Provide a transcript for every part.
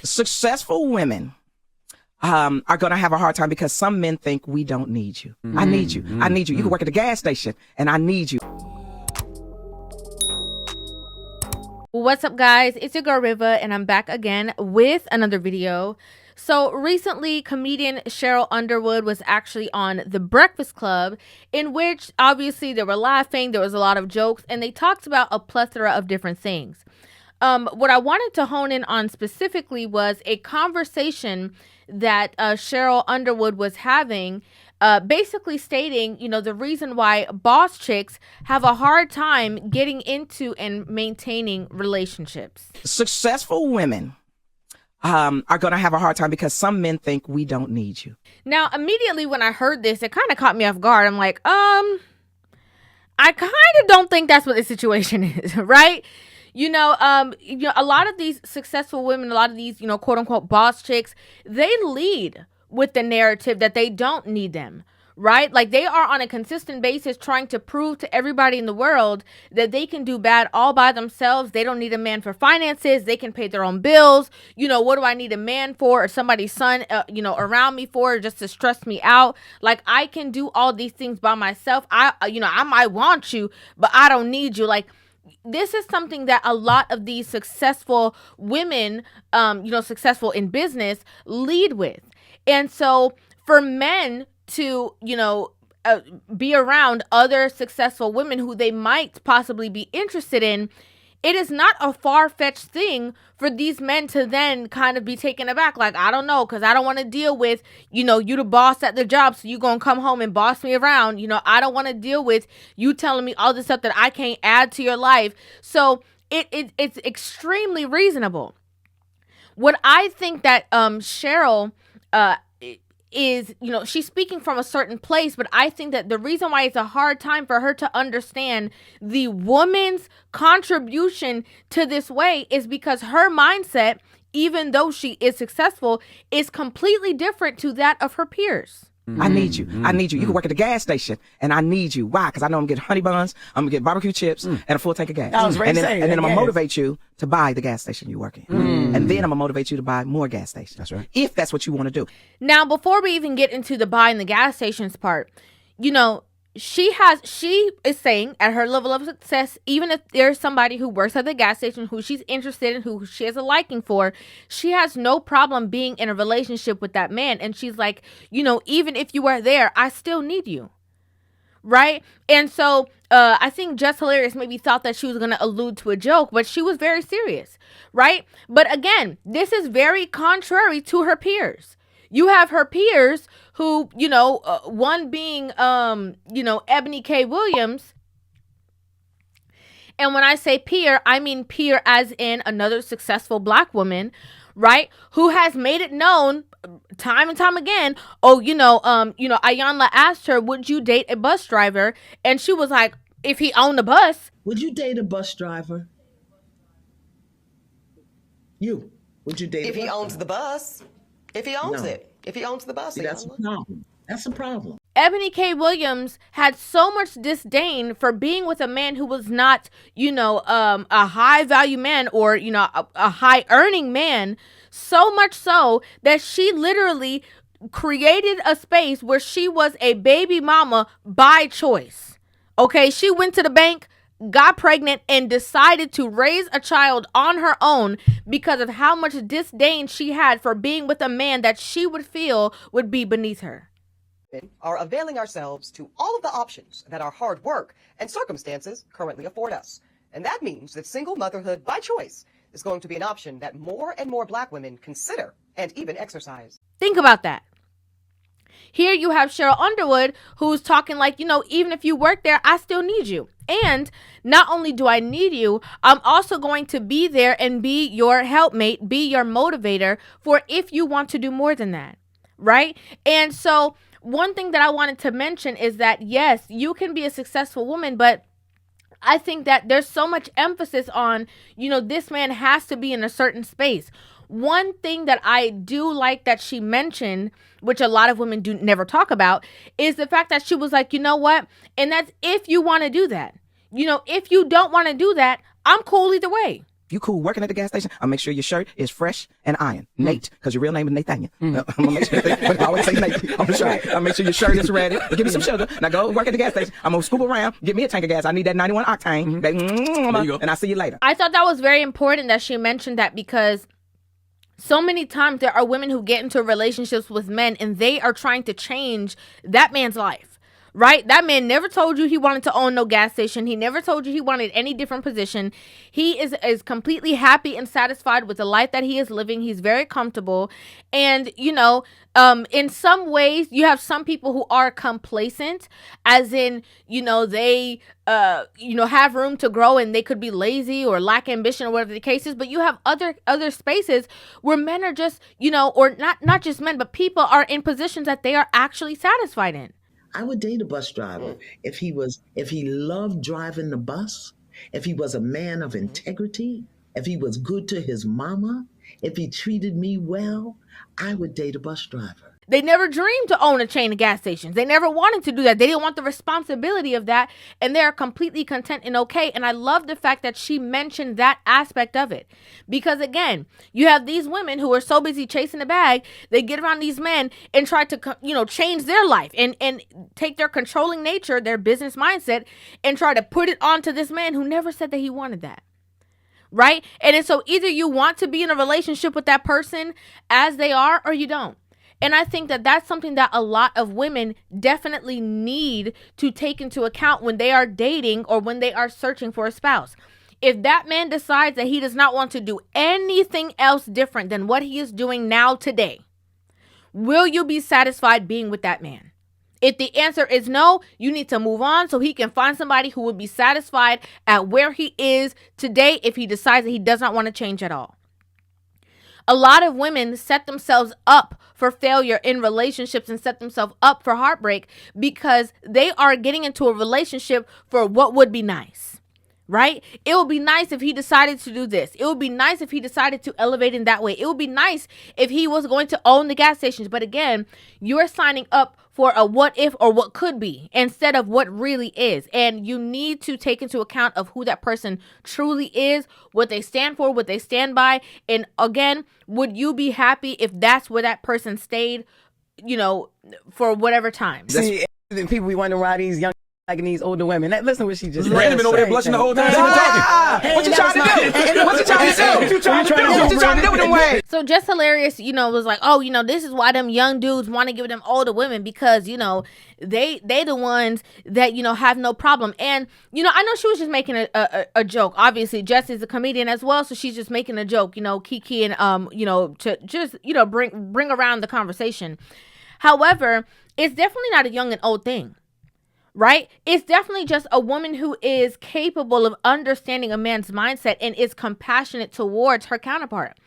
Successful women are going to have a hard time because some men think we don't need you. I need you. I need you. You can work at the gas station and I need you. What's up, guys? It's your girl Rivah, and I'm back again with another video. So recently, comedian Sheryl Underwood was actually on The Breakfast Club, in which obviously they were laughing, there was a lot of jokes, and they talked about a plethora of different things. What I wanted to hone in on specifically was a conversation that Sheryl Underwood was having, basically stating, you know, the reason why boss chicks have a hard time getting into and maintaining relationships. Successful women are going to have a hard time because some men think we don't need you. Now, immediately when I heard this, it kind of caught me off guard. I'm like, I kind of don't think that's what the situation is, right? You know, a lot of these successful women, a lot of these, quote unquote boss chicks, they lead with the narrative that they don't need them, right? Like, they are on a consistent basis trying to prove to everybody in the world that they can do bad all by themselves. They don't need a man for finances. They can pay their own bills. What do I need a man for, or somebody's son, around me for, just to stress me out? Like, I can do all these things by myself. I might want you, but I don't need you. Like, this is something that a lot of these successful women, successful in business, lead with. And so for men to, be around other successful women who they might possibly be interested in, it is not a far-fetched thing for these men to then kind of be taken aback. Like, I don't know, because I don't want to deal with, you the boss at the job, so you going to come home and boss me around. I don't want to deal with you telling me all this stuff that I can't add to your life. So it's extremely reasonable. What I think that Sheryl is, she's speaking from a certain place, but I think that the reason why it's a hard time for her to understand the woman's contribution to this way is because her mindset, even though she is successful, is completely different to that of her peers. I need you. I need you. You can work at the gas station and I need you. Why? Because I know I'm going to get honey buns, I'm going to get barbecue chips, and a full tank of gas. And then I'm going to motivate you to buy the gas station you work in. And then I'm going to motivate you to buy more gas stations. That's right. If that's what you want to do. Now, before we even get into the buying the gas stations part, she is saying at her level of success, even if there's somebody who works at the gas station who she's interested in, who she has a liking for, she has no problem being in a relationship with that man. And she's like, even if you were there, I still need you. Right? And so I think Just Hilarious maybe thought that she was going to allude to a joke, but she was very serious. Right? But again, this is very contrary to her peers. You have her peers who, one being, Ebony K. Williams. And when I say peer, I mean peer as in another successful black woman, right? Who has made it known time and time again. Oh, Ayanla asked her, would you date a bus driver? And she was like, if he owned a bus. Would you date a bus driver? Would you date if he owns the bus? If he owns it. If he owns the bus. See, that's a problem. That's a problem. Ebony K. Williams had so much disdain for being with a man who was not, a high value man or, a high earning man, so much so that she literally created a space where she was a baby mama by choice. Okay, she went to the bank, got pregnant, and decided to raise a child on her own because of how much disdain she had for being with a man that she would feel would be beneath her. Are availing ourselves to all of the options that our hard work and circumstances currently afford us. And that means that single motherhood by choice is going to be an option that more and more black women consider and even exercise. Think about that. Here you have Sheryl Underwood who's talking like, even if you work there, I still need you. And not only do I need you, I'm also going to be there and be your helpmate, be your motivator for if you want to do more than that. Right? And so one thing that I wanted to mention is that, yes, you can be a successful woman, but I think that there's so much emphasis on, this man has to be in a certain space. One thing that I do like that she mentioned, which a lot of women do never talk about, is the fact that she was like, you know what? And that's if you want to do that. If you don't want to do that, I'm cool either way. you cool working at the gas station, I'll make sure your shirt is fresh and ironed. Nate, because your real name is Nathaniel. I'm gonna make sure, but I always say Nate on the shirt. I'll make sure your shirt is ready. Give me some sugar. Now go work at the gas station. I'm gonna scoop around, get me a tank of gas. I need that 91 octane. And I'll see you later. I thought that was very important that she mentioned that, because so many times there are women who get into relationships with men and they are trying to change that man's life. Right? That man never told you he wanted to own no gas station. He never told you he wanted any different position. He is completely happy and satisfied with the life that he is living. He's very comfortable. And, in some ways, you have some people who are complacent, as in, they, have room to grow and they could be lazy or lack ambition or whatever the case is. But you have other spaces where men are just, or not just men, but people are in positions that they are actually satisfied in. I would date a bus driver if he loved driving the bus, if he was a man of integrity, if he was good to his mama, if he treated me well. I would date a bus driver. They never dreamed to own a chain of gas stations. They never wanted to do that. They didn't want the responsibility of that, and they are completely content and okay. And I love the fact that she mentioned that aspect of it, because again, you have these women who are so busy chasing the bag, they get around these men and try to, change their life and take their controlling nature, their business mindset, and try to put it onto this man who never said that he wanted that. Right? And so either you want to be in a relationship with that person as they are, or you don't. And I think that that's something that a lot of women definitely need to take into account when they are dating or when they are searching for a spouse. If that man decides that he does not want to do anything else different than what he is doing now today, will you be satisfied being with that man? If the answer is no, you need to move on so he can find somebody who will be satisfied at where he is today if he decides that he does not want to change at all. A lot of women set themselves up for failure in relationships and set themselves up for heartbreak because they are getting into a relationship for what would be nice, right? It would be nice if he decided to do this. It would be nice if he decided to elevate in that way. It would be nice if he was going to own the gas stations. But again, you're signing up for a what if or what could be instead of what really is. And you need to take into account of who that person truly is, what they stand for, what they stand by. And again, would you be happy if that's where that person stayed, for whatever time? See, people be wondering why these young liking these older women. Listen to what she just said. Brandon been over there blushing the whole time. What you trying to do? What you trying to do? What you trying to do with them ways? So Just Hilarious, was like, this is why them young dudes want to give them older women because, they the ones that, have no problem. And, I know she was just making a joke. Obviously, Jess is a comedian as well, so she's just making a joke, Kiki and, to just, bring around the conversation. However, it's definitely not a young and old thing. Right? It's definitely just a woman who is capable of understanding a man's mindset and is compassionate towards her counterpart.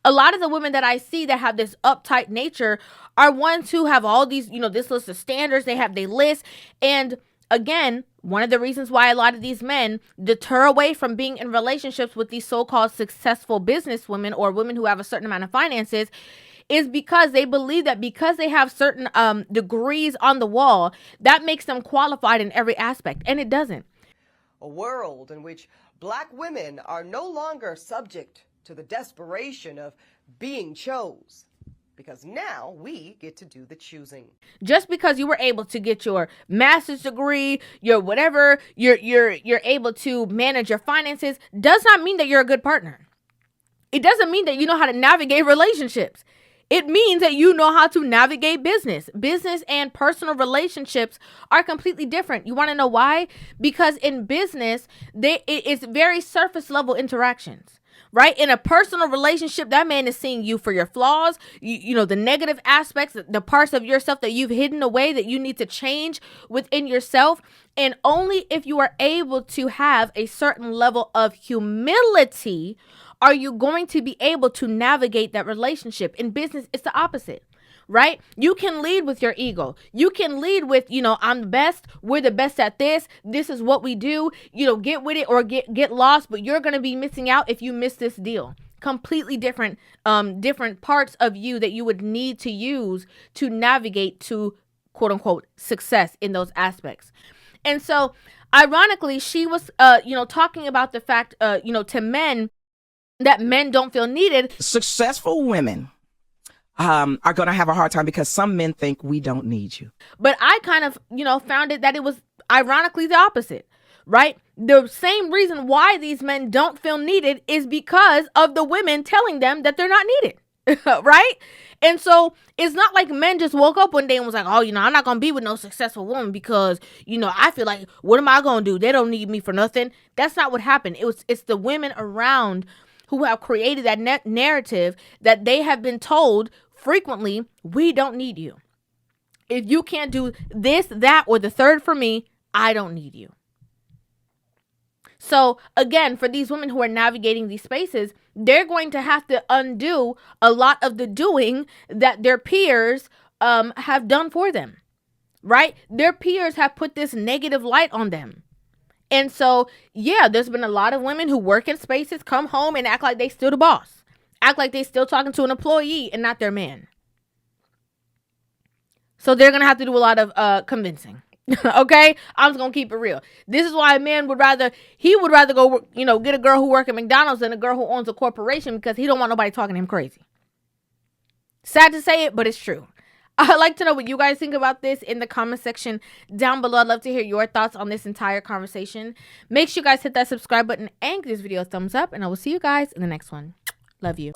A lot of the women that I see that have this uptight nature are ones who have all these, this list of standards. They list. And again, one of the reasons why a lot of these men deter away from being in relationships with these so-called successful business women or women who have a certain amount of finances is because they believe that because they have certain degrees on the wall, that makes them qualified in every aspect. And it doesn't. A world in which Black women are no longer subject to the desperation of being chose. Because now we get to do the choosing. Just because you were able to get your master's degree, your whatever, you're able to manage your finances, does not mean that you're a good partner. It doesn't mean that you know how to navigate relationships. It means that you know how to navigate business. Business and personal relationships are completely different. You want to know why? Because in business, it's very surface level interactions, right? In a personal relationship, that man is seeing you for your flaws, the negative aspects, the parts of yourself that you've hidden away that you need to change within yourself. And only if you are able to have a certain level of humility are you going to be able to navigate that relationship. In business, it's the opposite, right? You can lead with your ego. You can lead with, I'm the best. We're the best at this. This is what we do. Get with it or get lost, but you're going to be missing out if you miss this deal. Completely different parts of you that you would need to use to navigate to quote unquote success in those aspects. And so ironically, she was, talking about the fact, to men that men don't feel needed. Successful women are going to have a hard time because some men think we don't need you. But I kind of, found it that it was ironically the opposite, right? The same reason why these men don't feel needed is because of the women telling them that they're not needed, right? And so it's not like men just woke up one day and was like, oh, I'm not going to be with no successful woman because, I feel like, what am I going to do? They don't need me for nothing. That's not what happened. It's the women around who have created that narrative that they have been told frequently, we don't need you. If you can't do this, that, or the third for me, I don't need you. So again, for these women who are navigating these spaces, they're going to have to undo a lot of the doing that their peers have done for them, right? Their peers have put this negative light on them. And so, yeah, there's been a lot of women who work in spaces, come home and act like they still the boss. Act like they still talking to an employee and not their man. So they're going to have to do a lot of convincing. Okay? I'm just going to keep it real. This is why a man would rather go, get a girl who works at McDonald's than a girl who owns a corporation because he don't want nobody talking to him crazy. Sad to say it, but it's true. I'd like to know what you guys think about this in the comment section down below. I'd love to hear your thoughts on this entire conversation. Make sure you guys hit that subscribe button and give this video a thumbs up, and I will see you guys in the next one. Love you.